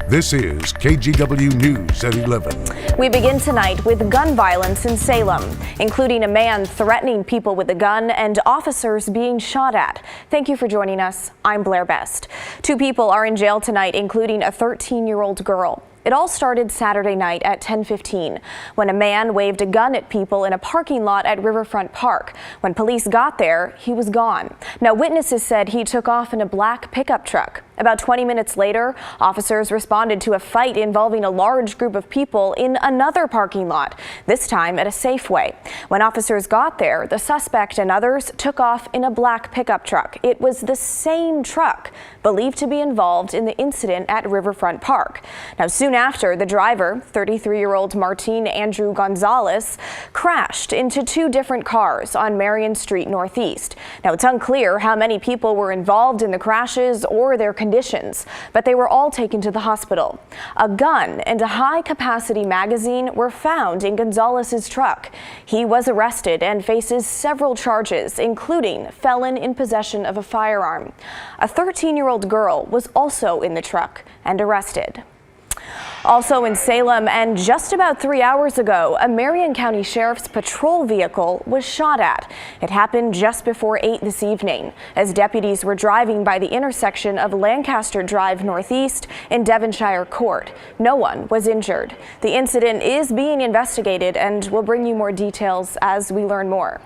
This is KGW News at 11. We begin tonight with gun violence in Salem, including a man threatening people with a gun and officers being shot at. Thank you for joining us. I'm Blair Best. 2 people are in jail tonight, including a 13-year-old girl. It all started Saturday night at 10:15 when a man waved a gun at people in a parking lot at Riverfront Park. When police got there, he was gone. Now, witnesses said he took off in a black pickup truck. About 20 minutes later, officers responded to a fight involving a large group of people in another parking lot, this time at a Safeway. When officers got there, the suspect and others took off in a black pickup truck. It was the same truck believed to be involved in the incident at Riverfront Park. Now, soon after, the driver, 33-year-old Martin Andrew Gonzalez, crashed into 2 different cars on Marion Street Northeast. Now, it's unclear how many people were involved in the crashes or their conditions, but they were all taken to the hospital. A gun and a high-capacity magazine were found in Gonzalez's truck. He was arrested and faces several charges, including felon in possession of a firearm. A 13-year-old girl was also in the truck and arrested. Also in Salem, and just about 3 hours ago, a Marion County Sheriff's patrol vehicle was shot at. It happened just before 8 this evening as deputies were driving by the intersection of Lancaster Drive Northeast and Devonshire Court. No one was injured. The incident is being investigated, and we'll bring you more details as we learn more.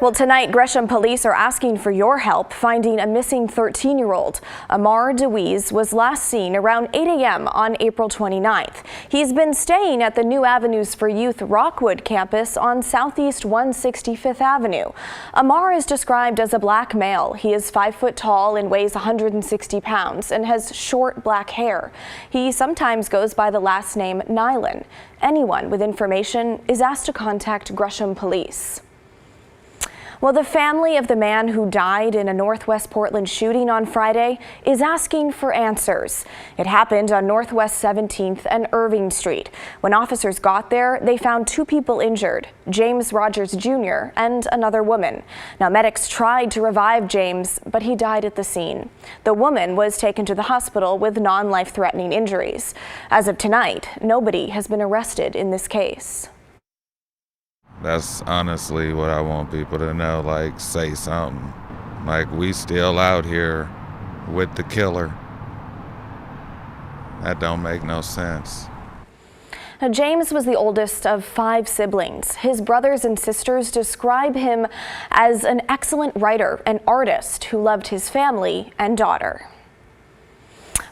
Well, tonight, Gresham police are asking for your help finding a missing 13-year-old. Amar DeWeese was last seen around 8 a.m. on April 29th. He's been staying at the New Avenues for Youth Rockwood campus on Southeast 165th Avenue. Amar is described as a black male. He is 5 foot tall and weighs 160 pounds and has short black hair. He sometimes goes by the last name Nyland. Anyone with information is asked to contact Gresham police. Well, the family of the man who died in a Northwest Portland shooting on Friday is asking for answers. It happened on Northwest 17th and Irving Street. When officers got there, they found 2 people injured, James Rogers Jr. and another woman. Now, medics tried to revive James, but he died at the scene. The woman was taken to the hospital with non-life-threatening injuries. As of tonight, nobody has been arrested in this case. That's honestly what I want people to know, like, say something. Like, we still out here with the killer. That don't make no sense. Now, James was the oldest of 5 siblings. His brothers and sisters describe him as an excellent writer and artist who loved his family and daughter.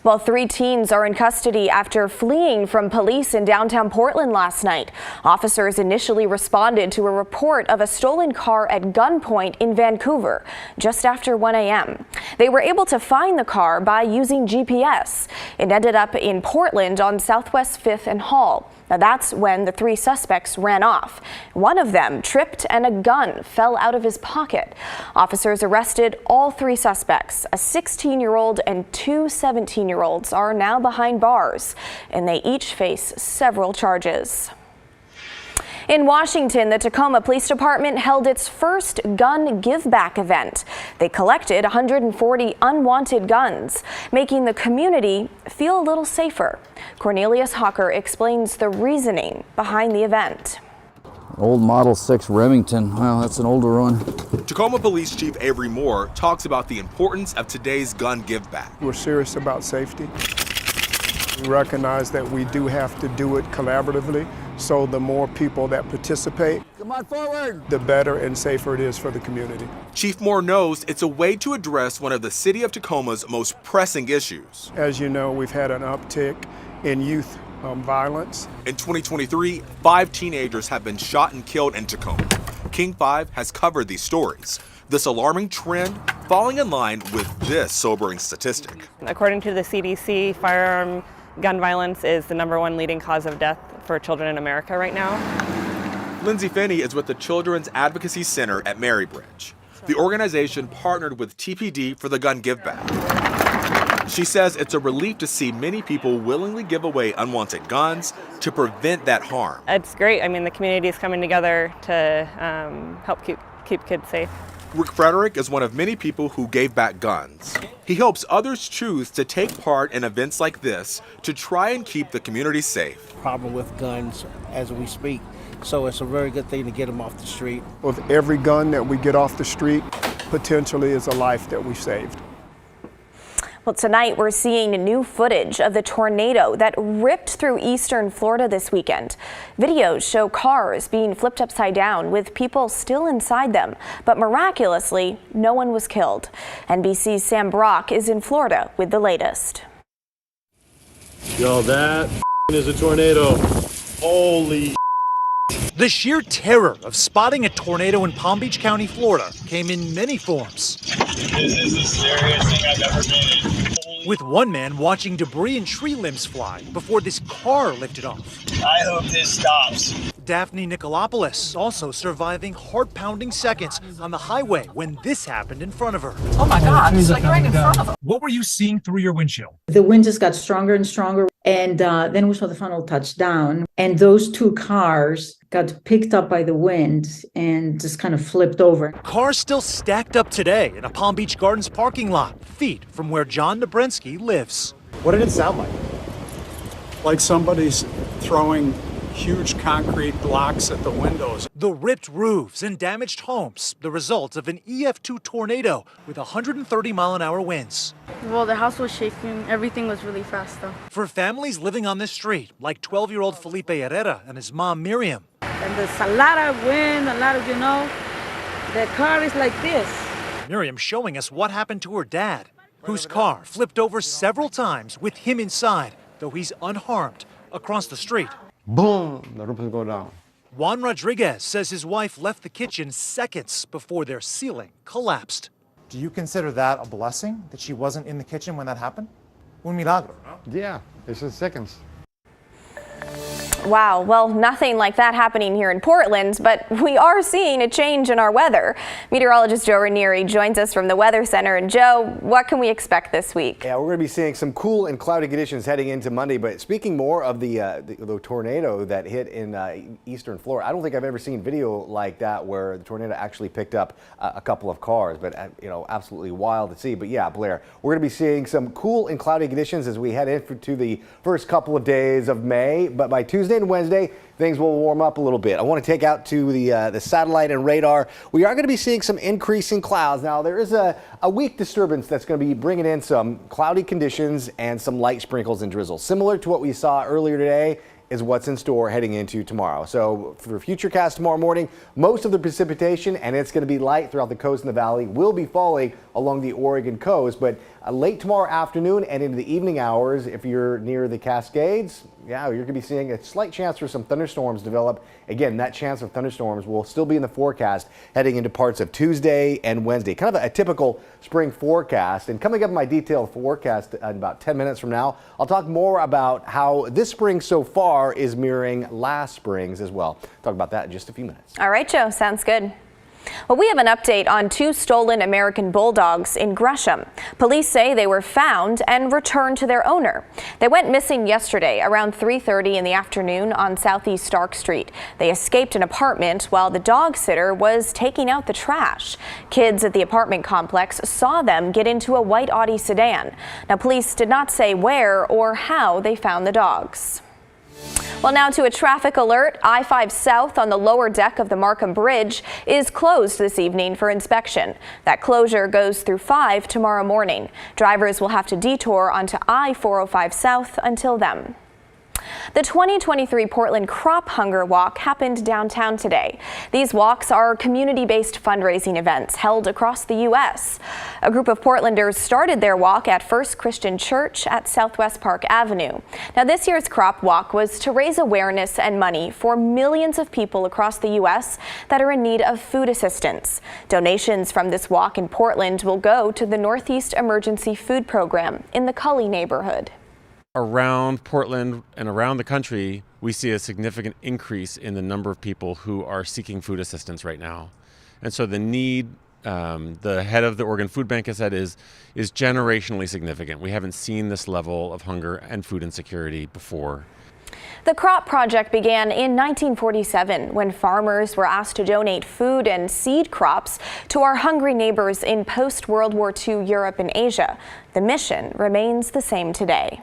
Well, 3 teens are in custody after fleeing from police in downtown Portland last night. Officers initially responded to a report of a stolen car at gunpoint in Vancouver just after 1 a.m. They were able to find the car by using GPS. It ended up in Portland on Southwest 5th and Hall. Now, that's when the 3 suspects ran off. One of them tripped and a gun fell out of his pocket. Officers arrested all 3 suspects. A 16-year-old and 2 17-year-olds are now behind bars, and they each face several charges. In Washington, the Tacoma Police Department held its first gun give-back event. They collected 140 unwanted guns, making the community feel a little safer. Cornelius Hawker explains the reasoning behind the event. Old Model 6 Remington. Well, that's an older one. Tacoma Police Chief Avery Moore talks about the importance of today's gun give-back. We're serious about safety. We recognize that we do have to do it collaboratively, so the more people that participate, Come on forward, the better and safer it is for the community. Chief Moore knows it's a way to address one of the city of Tacoma's most pressing issues. As you know, we've had an uptick in youth violence. In 2023, 5 teenagers have been shot and killed in Tacoma. King 5 has covered these stories. This alarming trend falling in line with this sobering statistic. According to the CDC, firearm gun violence is the #1 leading cause of death for children in America right now. Lindsay Finney is with the Children's Advocacy Center at Marybridge. The organization partnered with TPD for the gun give back. She says it's a relief to see many people willingly give away unwanted guns to prevent that harm. It's great. I mean, the community is coming together to help keep kids safe. Rick Frederick is one of many people who gave back guns. He hopes others choose to take part in events like this to try and keep the community safe. Problem with guns as we speak, so it's a very good thing to get them off the street. With every gun that we get off the street, potentially is a life that we saved. Well, tonight we're seeing new footage of the tornado that ripped through eastern Florida this weekend. Videos show cars being flipped upside down with people still inside them, but miraculously, no one was killed. NBC's Sam Brock is in Florida with the latest. Yo, that is a tornado. Holy. The sheer terror of spotting a tornado in Palm Beach County, Florida, came in many forms. This is the scariest thing I've ever been in. With one man watching debris and tree limbs fly before this car lifted off. I hope this stops. Daphne Nicolopoulos also surviving heart-pounding seconds on the highway when this happened in front of her. Oh my God, it's like right in front of her. What were you seeing through your windshield? The wind just got stronger and stronger, and then we saw the funnel touch down, and those two cars got picked up by the wind and just kind of flipped over. Cars still stacked up today in a Palm Beach Gardens parking lot, feet from where John Nabrensky lives. What did it sound like? Like somebody's throwing huge concrete blocks at the windows. The ripped roofs and damaged homes, the result of an EF2 tornado with 130-mile-an-hour winds. Well, the house was shaking. Everything was really fast, though. For families living on this street, like 12-year-old Felipe Herrera and his mom, Miriam. And there's a lot of wind, a lot of, the car is like this. Miriam showing us what happened to her dad, whose car flipped over several times with him inside, though he's unharmed, across the street. Boom, the roof go down. Juan Rodriguez says his wife left the kitchen seconds before their ceiling collapsed. Do you consider that a blessing, that she wasn't in the kitchen when that happened? Un milagro, no? Yeah, it's in seconds. Wow, well, nothing like that happening here in Portland, but we are seeing a change in our weather. Meteorologist Joe Ranieri joins us from the Weather Center. And Joe, what can we expect this week? Yeah, we're going to be seeing some cool and cloudy conditions heading into Monday. But speaking more of the tornado that hit in eastern Florida, I don't think I've ever seen video like that where the tornado actually picked up a couple of cars. But absolutely wild to see. But yeah, Blair, we're going to be seeing some cool and cloudy conditions as we head into the first couple of days of May. But by Tuesday and Wednesday, things will warm up a little bit. I want to take out to the satellite and radar. We are going to be seeing some increasing clouds. Now, there is a weak disturbance that's going to be bringing in some cloudy conditions and some light sprinkles and drizzle. Similar to what we saw earlier today is what's in store heading into tomorrow. So for Futurecast tomorrow morning, most of the precipitation, and it's going to be light throughout the coast and the valley, will be falling along the Oregon coast. But late tomorrow afternoon and into the evening hours, if you're near the Cascades, yeah, you're going to be seeing a slight chance for some thunderstorms develop. Again, that chance of thunderstorms will still be in the forecast heading into parts of Tuesday and Wednesday. Kind of a typical spring forecast. And coming up in my detailed forecast in about 10 minutes from now, I'll talk more about how this spring so far is mirroring last spring's as well. Talk about that in just a few minutes. All right, Joe, sounds good. Well, we have an update on two stolen American bulldogs in Gresham. Police say they were found and returned to their owner. They went missing yesterday around 3:30 in the afternoon on Southeast Stark Street. They escaped an apartment while the dog sitter was taking out the trash. Kids at the apartment complex saw them get into a white Audi sedan. Now, police did not say where or how they found the dogs. Well, now to a traffic alert. I-5 South on the lower deck of the Markham Bridge is closed this evening for inspection. That closure goes through 5 tomorrow morning. Drivers will have to detour onto I-405 South until then. The 2023 Portland Crop Hunger Walk happened downtown today. These walks are community-based fundraising events held across the U.S. A group of Portlanders started their walk at First Christian Church at Southwest Park Avenue. Now, this year's Crop Walk was to raise awareness and money for millions of people across the U.S. that are in need of food assistance. Donations from this walk in Portland will go to the Northeast Emergency Food Program in the Cully neighborhood. Around Portland and around the country, we see a significant increase in the number of people who are seeking food assistance right now. And so the need, the head of the Oregon Food Bank has said, is generationally significant. We haven't seen this level of hunger and food insecurity before. The Crop Project began in 1947 when farmers were asked to donate food and seed crops to our hungry neighbors in post-World War II Europe and Asia. The mission remains the same today.